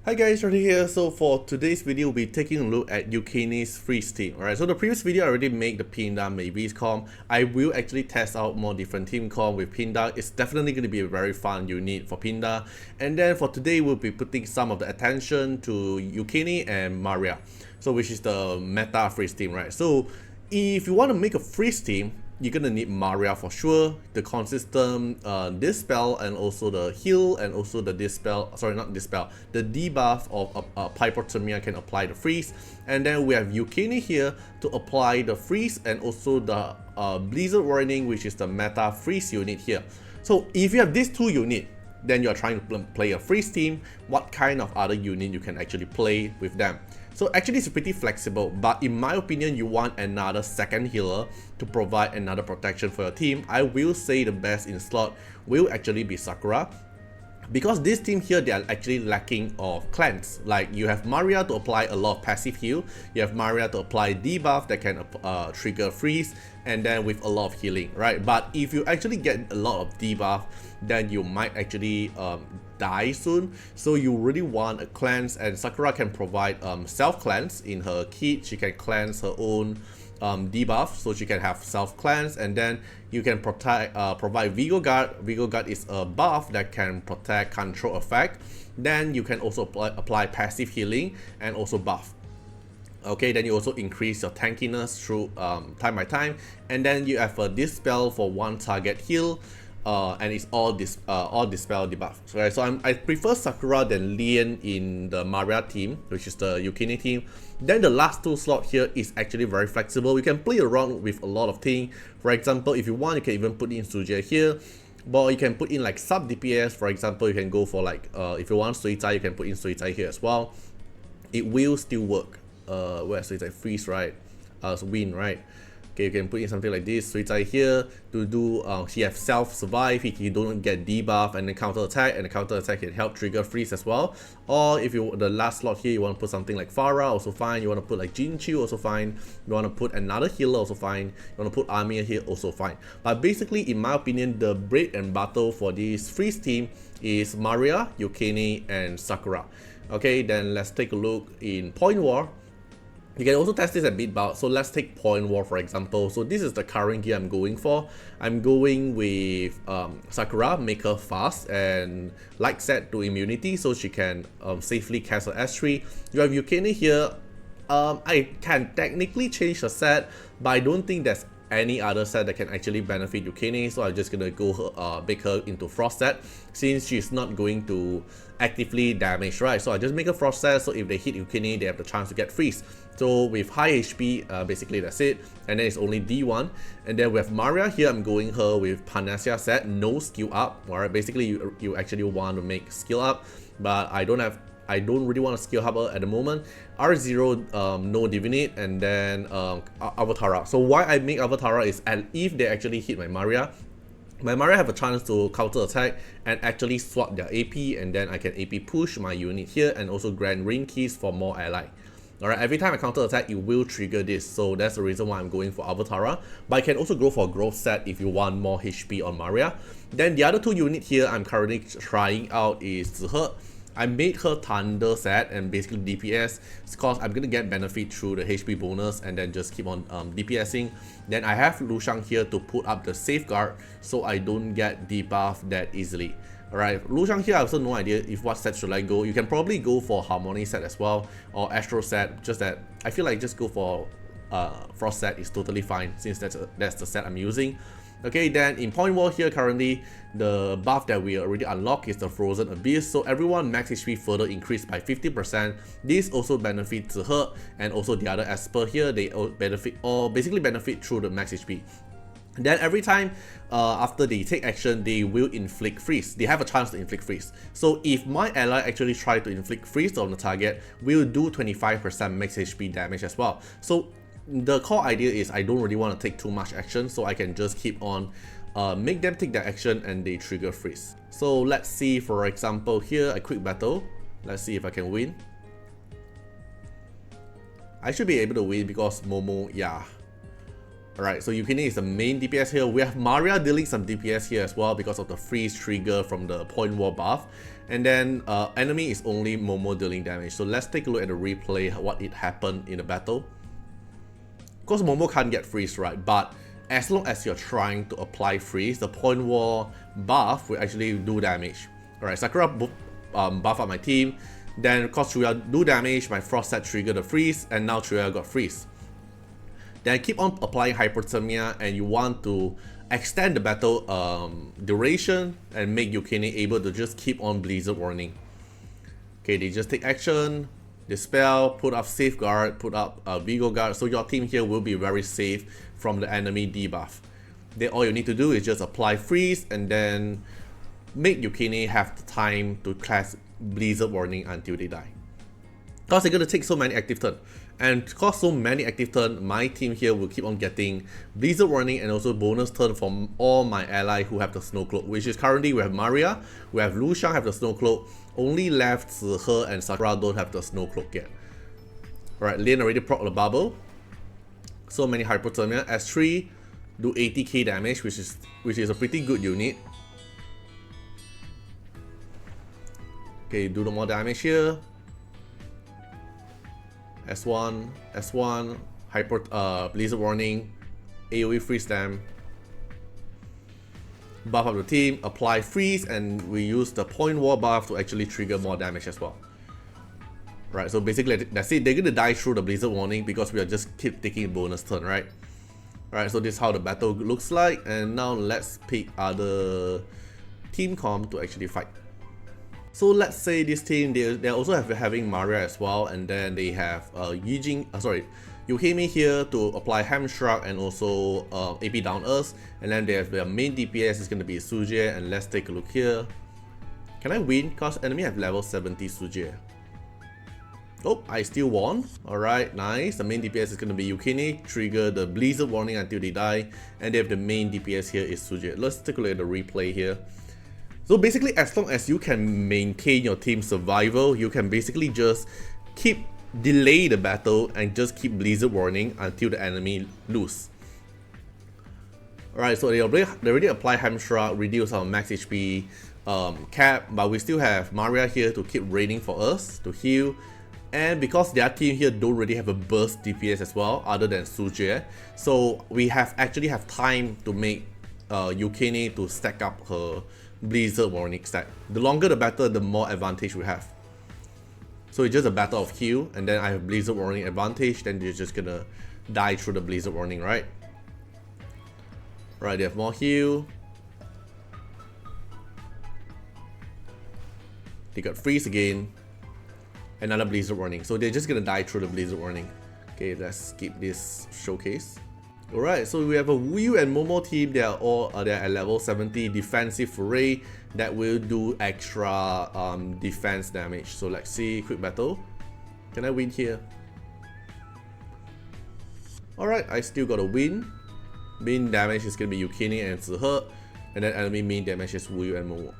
Hi guys, Artiar here. So for today's video, we'll be taking a look at Yukine's freeze team. Alright, so the previous video I already made the Pinda Maybes comp. I will actually test out more different team comp with Pinda. It's definitely going to be a very fun unit for Pinda. And then for today, we'll be putting some of the attention to Yukine and Maria. So which is the meta freeze team, right? So if you want to make a freeze team, you're gonna need Maria for sure, the consistent dispel, and also the heal, and also the dispel, sorry, not dispel, the debuff of hypothermia can apply the freeze. And then we have Yukine here to apply the freeze and also the blizzard warning, which is the meta freeze unit here. So if you have these two units, then you are trying to play a freeze team, what kind of other unit you can actually play with them. So actually it's pretty flexible, but in my opinion, you want another second healer to provide another protection for your team. I will say the best in slot will actually be Sakura, because this team here, they are actually lacking of cleanse. Like you have Maria to apply a lot of passive heal, you have Maria to apply debuff that can trigger freeze, and then with a lot of healing, right? But if you actually get a lot of debuff, then you might actually die soon. So you really want a cleanse, and Sakura can provide self cleanse in her kit. She can cleanse her own debuff, so she can have self cleanse, and then you can provide Vigor Guard. Vigor Guard is a buff that can protect control effect. Then you can also apply passive healing and also buff. Okay, then you also increase your tankiness through time by time, and then you have a dispel for one target heal. And it's all dispel debuff. Right? So I prefer Sakura than Lien in the Maria team, which is the Yukine team. Then the last two slot here is actually very flexible. You can play around with a lot of things. For example, if you want, you can even put in Sujie here. But you can put in like sub DPS. For example, you can go for like if you want Suicai, you can put in Suicai here as well. It will still work. Where's Suicai? Freeze, right? So win, right? Okay, you can put in something like this, Suicai here to do, he have self-survive, he don't get debuff, and then counter-attack, and the counter-attack can help trigger freeze as well. Or if you, the last slot here, you want to put something like Farah, also fine. You want to put like Jinchu, also fine. You want to put another healer, also fine. You want to put Amir here, also fine. But basically, in my opinion, the bread and butter for this freeze team is Maria, Yukine, and Sakura. Okay, then let's take a look in Point War. You can also test this at Beatbout. So let's take Point War for example. So this is the current gear I'm going for. I'm going with Sakura, make her fast and light set to immunity so she can safely cast her S3. You have Yukine here. I can technically change the set, but I don't think there's any other set that can actually benefit Yukine, so I'm just gonna go make her into Frost set since she's not going to actively damage, right? So I just make a Frost set, so if they hit Yukine, they have the chance to get freeze. So with high HP, basically that's it, and then it's only D1. And then we have Maria here, I'm going her with Panacea set, no skill up. Alright, basically you actually want to make skill up, but I don't really want to skill up her at the moment. R0, no Divinate, and then Avatara. So why I make Avatara is, and if they actually hit my Maria have a chance to counter attack and actually swap their AP, and then I can AP push my unit here and also grant ring keys for more ally. Alright, every time I counter attack, it will trigger this, so that's the reason why I'm going for Avatara. But I can also go for growth set if you want more HP on Maria. Then the other two units here I'm currently trying out is Zihe. I made her Thunder set and basically DPS because I'm gonna get benefit through the HP bonus and then just keep on DPSing. Then I have Lushang here to put up the safeguard so I don't get debuffed that easily. Alright, Lushang here I also no idea if what set should I go. You can probably go for Harmony set as well or Astro set, just that I feel like just go for Frost set is totally fine since that's the set I'm using. Okay, then in Point War here currently, the buff that we already unlocked is the Frozen Abyss, so everyone max HP further increased by 50%. This also benefits her and also the other Esper here, they benefit or basically benefit through the max HP. Then every time after they take action, they will inflict freeze. They have a chance to inflict freeze. So if my ally actually try to inflict freeze on the target, we'll do 25% max HP damage as well. So the core idea is I don't really want to take too much action, so I can just keep on make them take their action and they trigger freeze. So let's see, for example here, a quick battle. Let's see if I can win. I should be able to win because Momo, yeah. Alright, so Yukine is the main DPS here. We have Maria dealing some DPS here as well because of the freeze trigger from the point wall buff. And then enemy is only Momo dealing damage. So let's take a look at the replay, what it happened in the battle. Of course, Momo can't get freeze, right? But as long as you're trying to apply freeze, the point wall buff will actually do damage. Alright, Sakura buff up my team. Then of course Chuya do damage, my frost set trigger the freeze, and now Chuya got freeze. Then keep on applying hypothermia, and you want to extend the battle duration and make Yukine able to just keep on blizzard warning. Okay, they just take action, dispel, put up safeguard, put up Vigo guard, so your team here will be very safe from the enemy debuff. Then all you need to do is just apply freeze and then make Yukine have the time to cast blizzard warning until they die. Because they're going to take so many active turn, and because so many active turn, my team here will keep on getting blizzard warning and also bonus turn from all my allies who have the snow cloak, which is currently we have Maria, we have Lu Shang have the snow cloak, only left Zihe and Sakura don't have the snow cloak yet. Alright, Lin already proc the bubble, so many hypothermia. S3 do 80k damage, which is a pretty good unit. Okay, do the more damage here. S1, blizzard warning, AoE freeze them. Buff up the team, apply freeze, and we use the point wall buff to actually trigger more damage as well. Right, so basically that's it. They're gonna die through the blizzard warning because we are just keep taking a bonus turn, right? Alright, so this is how the battle looks like, and now let's pick other team comp to actually fight. So let's say this team, they also having Maria as well, and then they have Yukine here to apply Hamstruck and also AP down us, and then they have their main DPS is going to be Suje, and let's take a look here. Can I win? Because enemy have level 70 Suje. Oh, I still won. Alright, nice. The main DPS is going to be Yukine, trigger the blizzard warning until they die, and they have the main DPS here is Suje. Let's take a look at the replay here. So basically, as long as you can maintain your team's survival, you can basically just delay the battle and just keep blizzard warning until the enemy lose. Alright, so they already apply Hamstruck, reduce our max HP cap, but we still have Maria here to keep raining for us to heal. And because their team here don't really have a burst DPS as well, other than Suje, so we actually have time to make Yukine to stack up her blizzard warning stack. The longer the battle, the more advantage we have. So it's just a battle of heal, and then I have blizzard warning advantage, then you're just gonna die through the blizzard warning, right? Right, they have more heal. They got freeze again. Another blizzard warning. So they're just gonna die through the blizzard warning. Okay, let's skip this showcase. Alright, so we have a Wu and Momo team. They are at level 70 defensive foray that will do extra defense damage. So let's see, quick battle. Can I win here? Alright, I still got a win. Main damage is gonna be Yukine and Zihe, and then enemy main damage is Wu and Momo.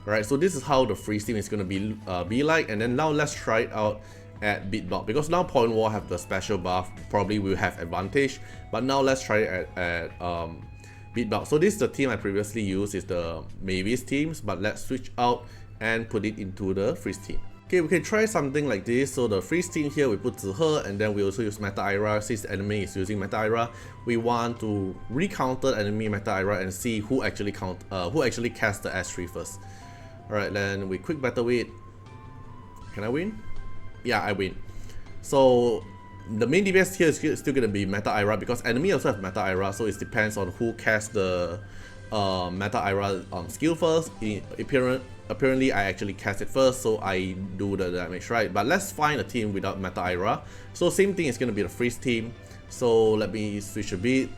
Alright, so this is how the freeze team is gonna be like, and then now let's try it out at Beatbox, because now point wall have the special buff, probably will have advantage, but now let's try it at Beatbox. So this is the team I previously used, is the Mavis teams, but let's switch out and put it into the freeze team. Okay, we can try something like this. So the freeze team here, we put Zihe, and then we also use Meta Ira. Since the enemy is using Meta Ira, we want to recounter enemy Meta Ira and see who actually cast the S3 first. Alright, then we quick battle it. Can I win? Yeah, I win. So the main DPS here is still gonna be Meta Ira, because enemy also have Meta Ira, so it depends on who casts the Meta Ira skill first. Apparently I actually cast it first, so I do the damage, right? But let's find a team without Meta Ira. So same thing is gonna be the freeze team. So let me switch a bit.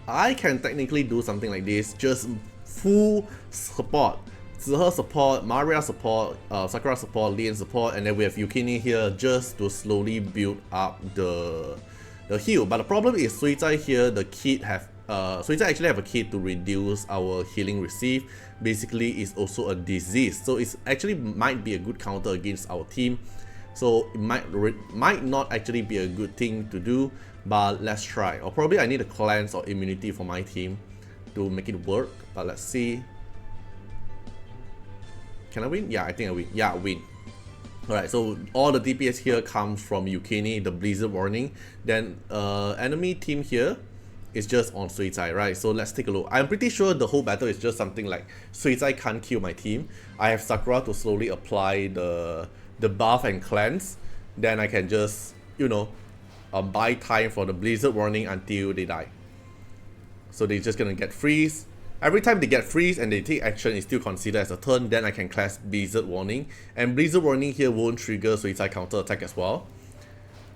I can technically do something like this, just full support. Zihe support, Maria support, Sakura support, Lin support, and then we have Yukine here just to slowly build up the heal. But the problem is Suizai here, the kit Suizai actually have a kit to reduce our healing receive. Basically, it's also a disease, so it's actually might be a good counter against our team. So it might not actually be a good thing to do, but let's try. Or probably I need a cleanse or immunity for my team to make it work, but let's see. Can I win? Yeah, I think I win. Yeah, I win. Alright, so all the DPS here comes from Yukine, the Blizzard Warning. Then enemy team here is just on Suicide, right? So let's take a look. I'm pretty sure the whole battle is just something like Suicide can't kill my team. I have Sakura to slowly apply the buff and cleanse. Then I can just, you know, buy time for the Blizzard Warning until they die. So they're just gonna get freeze. Every time they get freeze and they take action, it's still considered as a turn. Then I can class Blizzard Warning, and Blizzard Warning here won't trigger Suicide counter attack as well.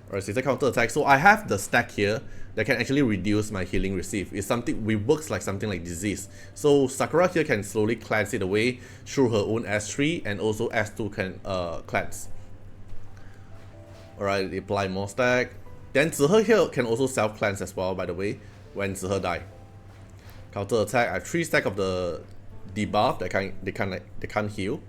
Alright, Suicide counter attack. So I have the stack here that can actually reduce my healing received. It's something which works like something like disease. So Sakura here can slowly cleanse it away through her own S3, and also S2 can cleanse. Alright, apply more stack. Then Zihe here can also self cleanse as well, by the way, when Zihe die. Counter attack. I have 3 stack of the debuff that they can't heal.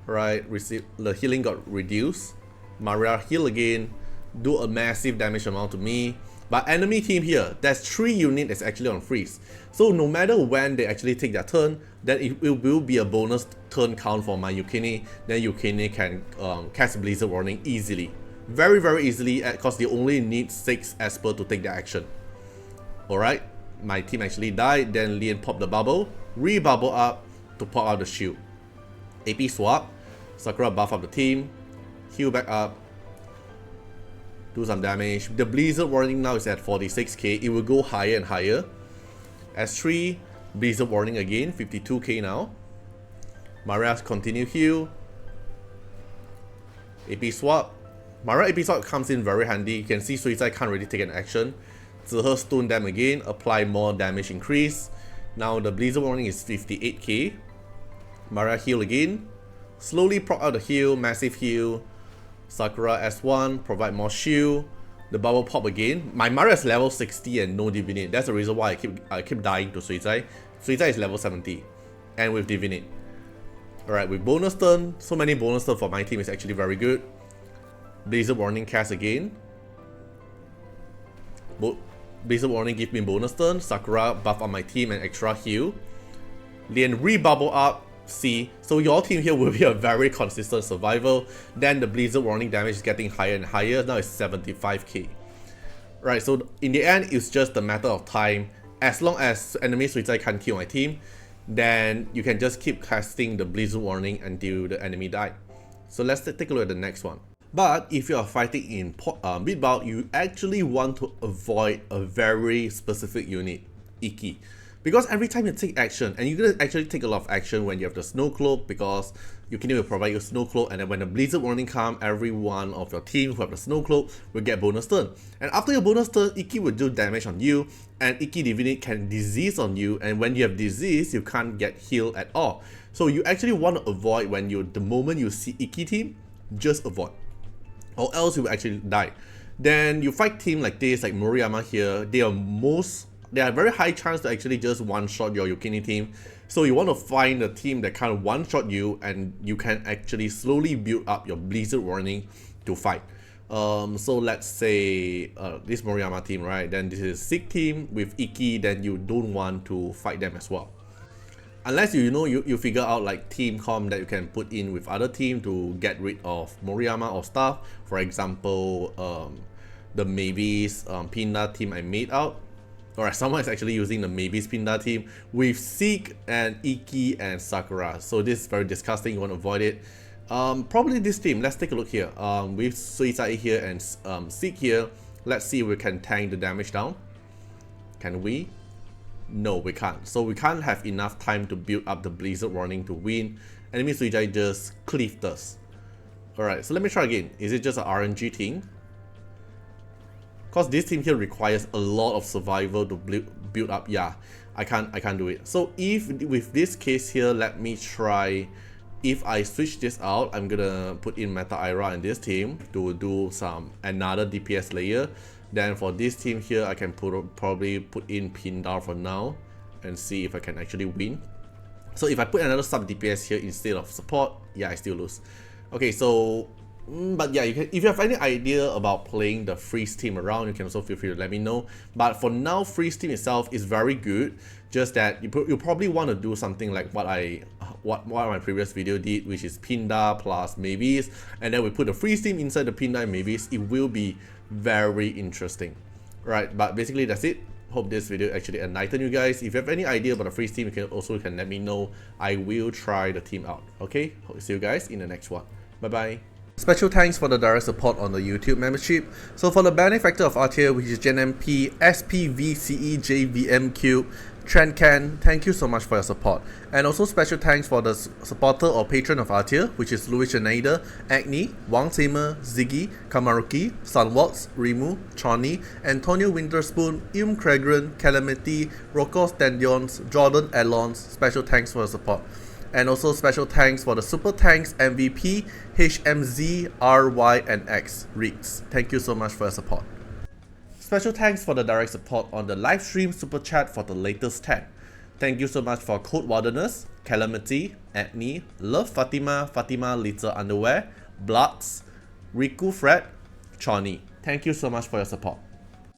Right, receive the healing got reduced. Maria heal again, do a massive damage amount to me. But enemy team here, there's 3 units that's actually on freeze. So no matter when they actually take their turn, then it will be a bonus turn count for my Yukine. Then Yukine can cast Blizzard Warning easily, very easily, because they only need 6 Esper to take their action. Alright. My team actually died, then Lian popped the bubble, re-bubble up to pop out the shield. AP swap, Sakura buff up the team, heal back up, do some damage. The Blizzard Warning now is at 46k, it will go higher and higher. S3, Blizzard Warning again, 52k now. Maria's continue heal. AP swap. Maria AP swap comes in very handy, you can see Suicide can't really take an action. Zihe stun them again, apply more damage increase. Now the Blizzard Warning is 58k. Maria heal again. Slowly proc out the heal, massive heal. Sakura S1, provide more shield. The bubble pop again. My Maria is level 60 and no Divinate. That's the reason why I keep dying to Suicide. Suicide is level 70. And with Divinate. Alright, with bonus turn, so many bonus turn for my team is actually very good. Blizzard Warning cast again. Blizzard Warning give me bonus turn, Sakura buff on my team and extra heal. Lian re-bubble up, C. So your team here will be a very consistent survival. Then the Blizzard Warning damage is getting higher and higher, now it's 75k. Right, so in the end, it's just a matter of time. As long as enemy Suicide can't kill my team, then you can just keep casting the Blizzard Warning until the enemy die. So let's take a look at the next one. But if you are fighting in mid-bout, you actually want to avoid a very specific unit, Iki. Because every time you take action, and you're going to actually take a lot of action when you have the Snow Cloak, because Yukine will provide you Snow Cloak, and then when the Blizzard Warning comes, every one of your team who have the Snow Cloak will get bonus turn. And after your bonus turn, Iki will do damage on you, and Iki Divinate can disease on you, and when you have disease, you can't get healed at all. So you actually want to avoid the moment you see Iki team, just avoid. Or else you will actually die. Then you fight team like this, like Moriyama here, they are very high chance to actually just one-shot your Yukine team. So you want to find a team that kind of one-shot you, and you can actually slowly build up your Blizzard Warning to fight. So let's say this Moriyama team, right? Then this is Sick team with Iki, then you don't want to fight them as well. Unless you figure out like team comp that you can put in with other team to get rid of Moriyama or stuff. For example, the Mavis Pinda team I made out. Alright, someone is actually using the Mavis Pinda team with Seek and Iki and Sakura. So this is very disgusting, you want to avoid it. Probably this team, let's take a look here. With Suicide here and Seek here, let's see if we can tank the damage down. Can we? No, we can't. So we can't have enough time to build up the Blizzard Warning to win. Enemy Suicide just cleaved us. Alright, so let me try again. Is it just an RNG thing? Because this team here requires a lot of survival to build up. Yeah, I can't do it. So if with this case here, let me try. If I switch this out, I'm gonna put in Meta Ira in this team to do another DPS layer. Then for this team here, I can probably put in Pindar for now and see if I can actually win. So if I put another sub DPS here instead of support, yeah, I still lose. Okay, so but yeah, if you have any idea about playing the freeze team around, you can also feel free to let me know. But for now, freeze team itself is very good. Just that you probably want to do something like what my previous video did, which is Pinda plus Mavis, and then we put the freeze team inside the Pinda and Mavis. It will be very interesting, right? But basically that's it. Hope this video actually enlightened you guys. If you have any idea about the freeze team, you can let me know. I will try the team out. Okay, see you guys in the next one. Bye bye. Special thanks for the direct support on the YouTube membership. So for the benefactor of Artiar, which is JenMP, SPVCEJVMQ, Trendcan, thank you so much for your support. And also special thanks for the supporter or patron of Artiar, which is Louis Schneider, Agni, Wang Tamer, Ziggy, Kamaruki, Sunwalks, Rimu, Choni, Antonio Winterspoon, Cragran, Calamity, Rocco Standions, Jordan Alons. Special thanks for your support. And also special thanks for the Super Thanks MVP, HMZ, RY, and X, Reeds. Thank you so much for your support. Special thanks for the direct support on the live stream super chat for the latest tag. Thank you so much for Code Wardeners, Calamity, Agni, Love Fatima, Fatima Little Underwear, Bloods, Riku Fred, Choni. Thank you so much for your support.